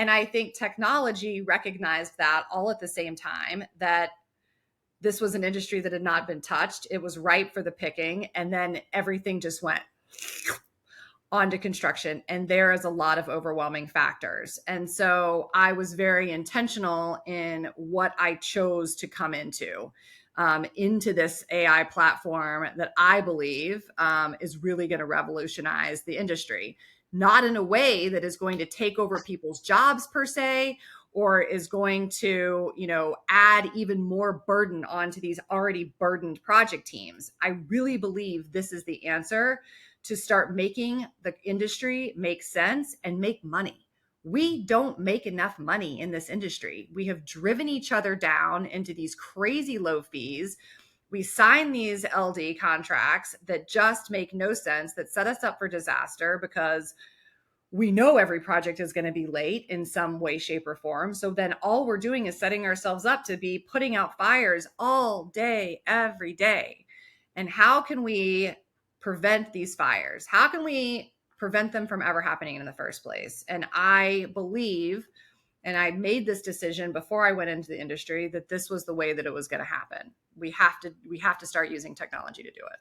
And I think technology recognized that all at the same time, that this was an industry that had not been touched. It was ripe for the picking. And then everything just went onto construction. And there is a lot of overwhelming factors. And so I was very intentional in what I chose to come into this AI platform that I believe is really going to revolutionize the industry. Not in a way that is going to take over people's jobs per se, or is going to, add even more burden onto these already burdened project teams. I really believe this is the answer to start making the industry make sense and make money. We don't make enough money in this industry. We have driven each other down into these crazy low fees. We sign these LD contracts that just make no sense, that set us up for disaster because we know every project is going to be late in some way, shape, or form. So then all we're doing is setting ourselves up to be putting out fires all day, every day. And how can we prevent these fires? How can we prevent them from ever happening in the first place? And I believe, and I made this decision before I went into the industry, that this was the way that it was going to happen. We have to start using technology to do it.